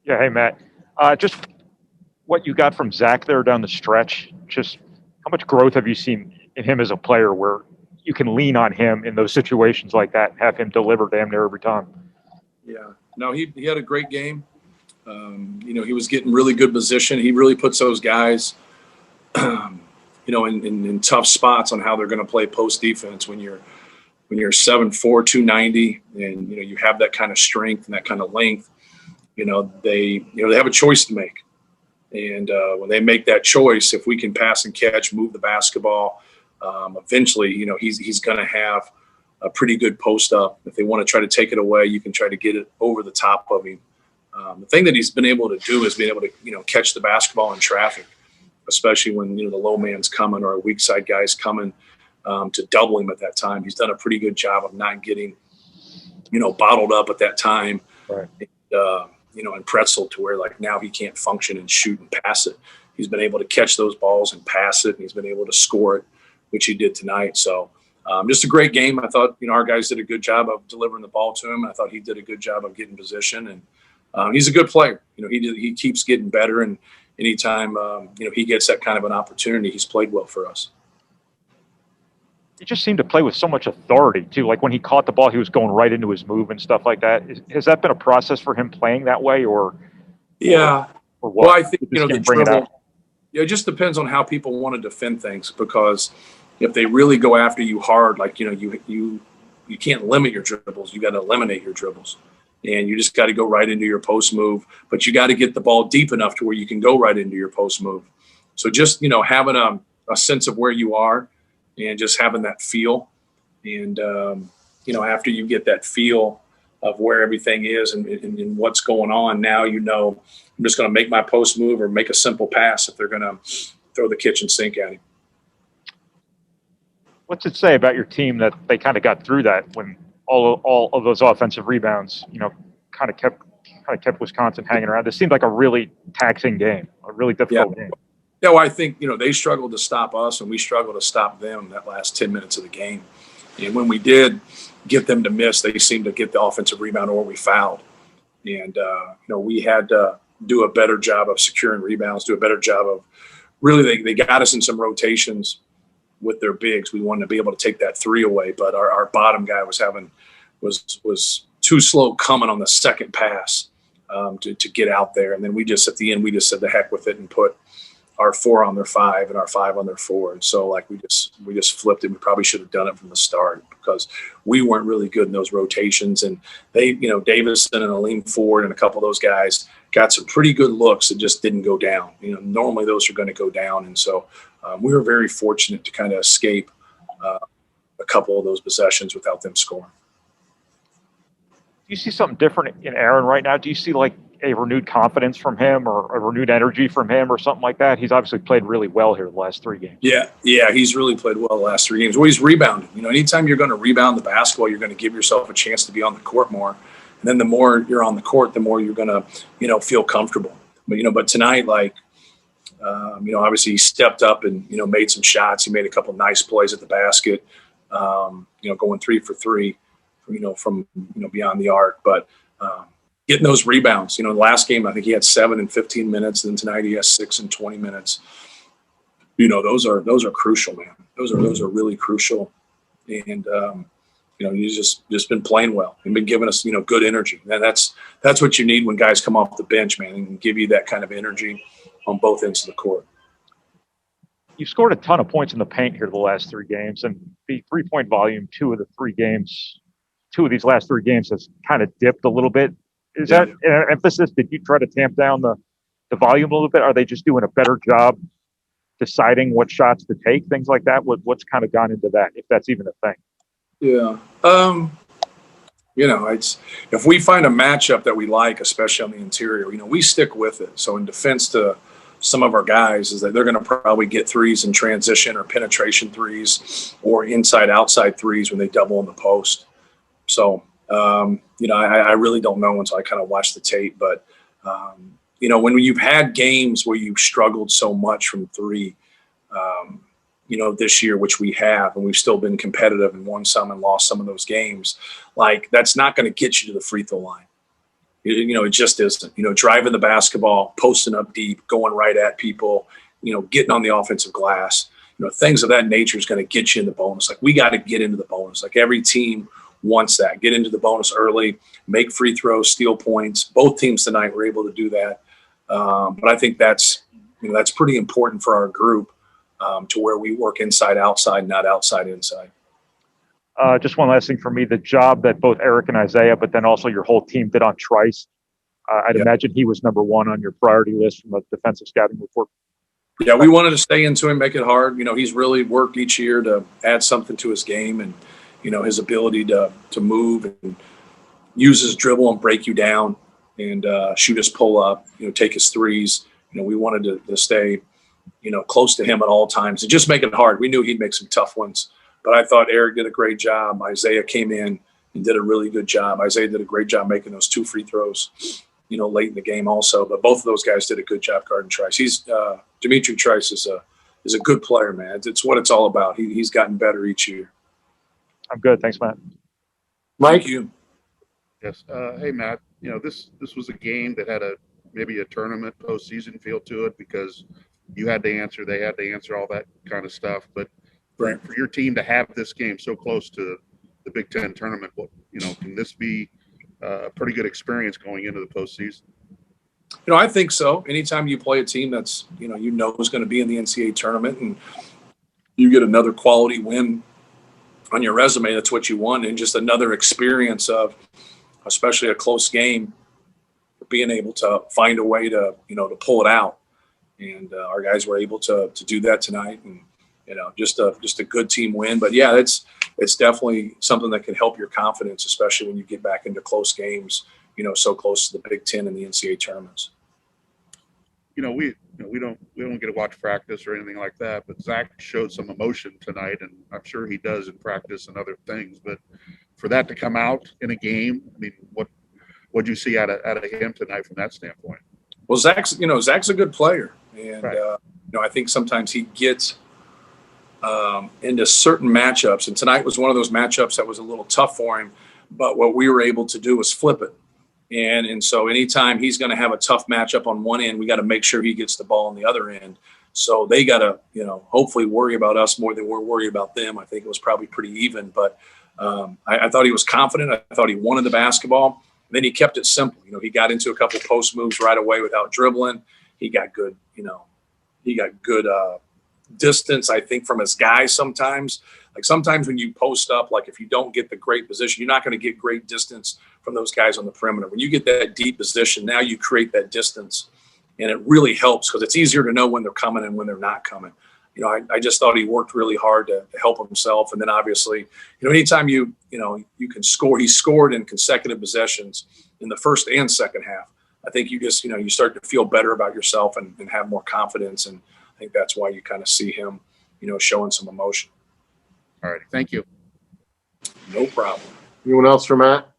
Yeah, hey Matt. Just what you got from Zach there down the stretch. Just how much growth have you seen in him as a player, where you can lean on him in those situations like that, and have him deliver damn near every time? Yeah. No, he had a great game. He was getting really good position. He really puts those guys, in tough spots on how they're going to play post defense when you're 7'4", 290, and you have that kind of strength and that kind of length. They have a choice to make, and when they make that choice, if we can pass and catch, move the basketball, eventually, he's going to have a pretty good post up. If they want to try to take it away, you can try to get it over the top of him. The thing that he's been able to do is being able to catch the basketball in traffic, especially when the low man's coming or a weak side guy's coming, to double him at that time. He's done a pretty good job of not getting bottled up at that time. Right. And pretzel to where like now he can't function and shoot and pass it. He's been able to catch those balls and pass it, and he's been able to score it, which he did tonight. So just a great game. I thought our guys did a good job of delivering the ball to him. I thought he did a good job of getting position, and he's a good player. He keeps getting better, and anytime he gets that kind of an opportunity, he's played well for us. He just seemed to play with so much authority too. Like when he caught the ball, he was going right into his move and stuff like that. Has that been a process for him playing that way, or? Yeah. Or what? Well, I think the bring it out. it just depends on how people want to defend things, because if they really go after you hard, like you can't limit your dribbles. You got to eliminate your dribbles, and you just got to go right into your post move. But you got to get the ball deep enough to where you can go right into your post move. So just having a sense of where you are, and just having that feel, and after you get that feel of where everything is and what's going on, now I'm just going to make my post move or make a simple pass if they're going to throw the kitchen sink at him. What's it say about your team that they kind of got through that when all of those offensive rebounds, kind of kept Wisconsin hanging around? This seemed like a really taxing game, a really difficult game. Yeah, well, I think, they struggled to stop us, and we struggled to stop them that last 10 minutes of the game. And when we did get them to miss, they seemed to get the offensive rebound or we fouled. And, we had to do a better job of securing rebounds, do a better job of really, they got us in some rotations with their bigs. We wanted to be able to take that three away, but our bottom guy was too slow coming on the second pass to get out there. And then at the end, we just said the heck with it and put our 4 on their 5 and our 5 on their 4. And so we just flipped it. We probably should have done it from the start, because we weren't really good in those rotations. And they, Davison and Aleem Ford and a couple of those guys got some pretty good looks that just didn't go down. Normally those are going to go down. And so we were very fortunate to kind of escape a couple of those possessions without them scoring. Do you see something different in Aaron right now? Do you see like a renewed confidence from him, or a renewed energy from him, or something like that? He's obviously played really well here the last 3 games. Yeah, he's really played well the last 3 games. Well, he's rebounded. Anytime you're going to rebound the basketball, you're going to give yourself a chance to be on the court more. And then the more you're on the court, the more you're going to, feel comfortable. But tonight, obviously he stepped up and, made some shots. He made a couple nice plays at the basket, going 3 for 3, from beyond the arc. But getting those rebounds, the last game, I think he had 7 in 15 minutes. And tonight he has 6 in 20 minutes. Those are crucial, man. Those are really crucial. And, he's just been playing well and been giving us, good energy. And that's what you need when guys come off the bench, man, and give you that kind of energy on both ends of the court. You've scored a ton of points in the paint here the last 3 games, and the 3-point volume, 2 of these last 3 games has kind of dipped a little bit. Is that an emphasis? Did you try to tamp down the volume a little bit? Are they just doing a better job deciding what shots to take, things like that? What's kind of gone into that, if that's even a thing? Yeah. It's if we find a matchup that we like, especially on the interior, we stick with it. So in defense to some of our guys is that they're going to probably get threes in transition or penetration threes or inside-outside threes when they double in the post. So, I really don't know until I kind of watch the tape. But, when you've had games where you've struggled so much from 3, this year, which we have, and we've still been competitive and won some and lost some of those games, that's not going to get you to the free throw line. It just isn't. Driving the basketball, posting up deep, going right at people, getting on the offensive glass, things of that nature is going to get you in the bonus. Like, we got to get into the bonus. Like, every team wants that. Get into the bonus early, make free throws, steal points. Both teams tonight were able to do that. But I think that's pretty important for our group, to where we work inside, outside, not outside, inside. Just one last thing for me, the job that both Eric and Isaiah, but then also your whole team did on Trice. I'd imagine he was number one on your priority list from a defensive scouting report. Yeah, we wanted to stay into him, make it hard. He's really worked each year to add something to his game, and, his ability to move and use his dribble and break you down and shoot his pull up, take his threes. We wanted to stay, close to him at all times and just make it hard. We knew he'd make some tough ones, but I thought Eric did a great job. Isaiah came in and did a really good job. Isaiah did a great job making those 2 free throws, late in the game also. But both of those guys did a good job guarding Trice. Dimitri Trice is a good player, man. It's what it's all about. He's gotten better each year. I'm good. Thanks, Matt. Mike? Thank you. Yes. Hey, Matt, this was a game that had maybe a tournament postseason feel to it, because you had to answer, they had to answer, all that kind of stuff. But for your team to have this game so close to the Big Ten tournament, can this be a pretty good experience going into the postseason? I think so. Anytime you play a team that's, is going to be in the NCAA tournament, and you get another quality win on your resume, that's what you want. And just another experience of, especially a close game, being able to find a way to, to pull it out. And our guys were able to do that tonight, and, just a good team win. But yeah, it's definitely something that can help your confidence, especially when you get back into close games, so close to the Big Ten and the NCAA tournaments. We don't get to watch practice or anything like that, but Zach showed some emotion tonight, and I'm sure he does in practice and other things. But for that to come out in a game, I mean, what'd you see out of him tonight from that standpoint? Well, Zach's a good player, and right. I think sometimes he gets into certain matchups, and tonight was one of those matchups that was a little tough for him. But what we were able to do was flip it. And so anytime he's going to have a tough matchup on one end, we got to make sure he gets the ball on the other end. So they got to, hopefully worry about us more than we're worried about them. I think it was probably pretty even, but I thought he was confident. I thought he wanted the basketball. And then he kept it simple. He got into a couple post moves right away without dribbling. He got good, distance, I think, from his guys sometimes. Like, sometimes when you post up, like, if you don't get the great position, you're not going to get great distance from those guys on the perimeter. When you get that deep position, now you create that distance, and it really helps because it's easier to know when they're coming and when they're not coming. I just thought he worked really hard to help himself. And then obviously, anytime you can score, he scored in consecutive possessions in the first and second half. I think you just, you start to feel better about yourself and have more confidence. And I think that's why you kind of see him, showing some emotion. All right. Thank you. No problem. Anyone else for Matt?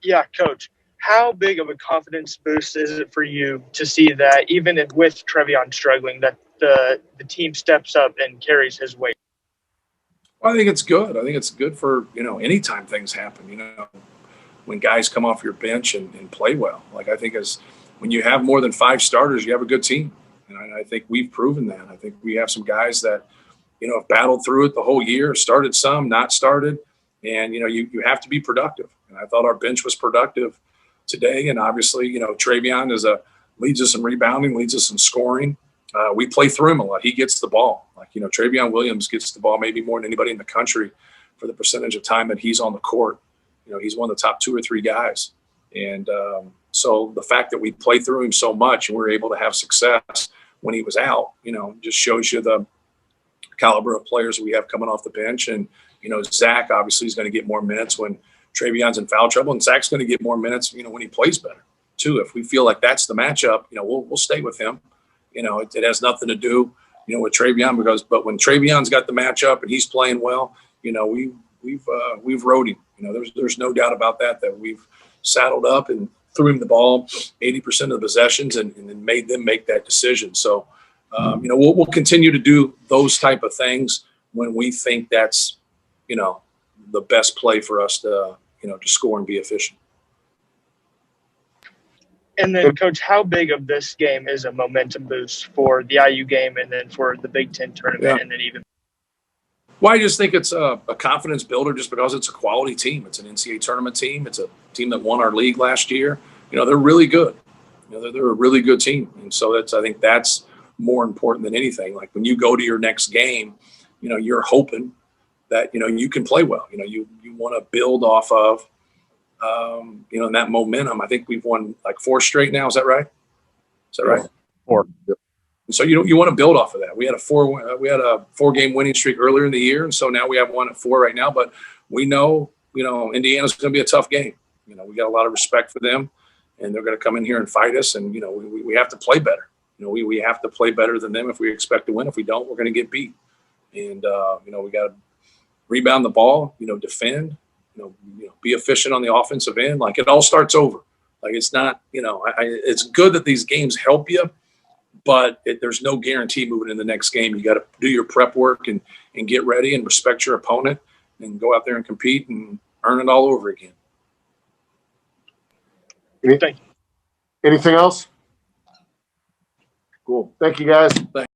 Yeah, Coach. How big of a confidence boost is it for you to see that even with Trevion struggling, that the team steps up and carries his weight? Well, I think it's good. I think it's good for, anytime things happen, when guys come off your bench and play well. Like, I think when you have more than 5 starters, you have a good team. And I think we've proven that. I think we have some guys that, have battled through it the whole year, started some, not started. And, you have to be productive. And I thought our bench was productive today. And obviously, Trevion leads us in rebounding, leads us in scoring. We play through him a lot. He gets the ball. Like, Trevion Williams gets the ball maybe more than anybody in the country for the percentage of time that he's on the court. He's one of the top 2 or 3 guys. And so the fact that we play through him so much and we're able to have success when he was out, just shows you the caliber of players we have coming off the bench. And, Zach obviously is going to get more minutes when Trevion's in foul trouble, and Zach's going to get more minutes, when he plays better too. If we feel like that's the matchup, we'll stay with him. It has nothing to do, with Trevion but when Trevion's got the matchup and he's playing well, we've rode him. There's no doubt about that we've saddled up and threw him the ball 80% of the possessions and then made them make that decision. So, we'll continue to do those type of things when we think that's, the best play for us to, to score and be efficient. And then, Coach, how big of this game is a momentum boost for the IU game and then for the Big Ten tournament and then even? Well, I just think it's a confidence builder just because it's a quality team. It's an NCAA tournament team. It's a team that won our league last year. They're really good. They're a really good team. And so I think that's more important than anything. Like when you go to your next game, you're hoping that, you can play well. You want to build off of, and that momentum. I think we've won like 4 straight now. Is that right? Yeah. 4. Yep. And so you want to build off of that. We had a 4-game winning streak earlier in the year, and so now we have 1 at 4 right now. But we know, Indiana's going to be a tough game. We got a lot of respect for them, and they're going to come in here and fight us. And we have to play better. We have to play better than them if we expect to win. If we don't, we're going to get beat. And we got to rebound the ball. Defend. Be efficient on the offensive end. Like it all starts over. Like it's not. It's good that these games help you. But there's no guarantee moving in the next game. You got to do your prep work and get ready and respect your opponent and go out there and compete and earn it all over again. Anything else? Cool. Thank you, guys. Thanks.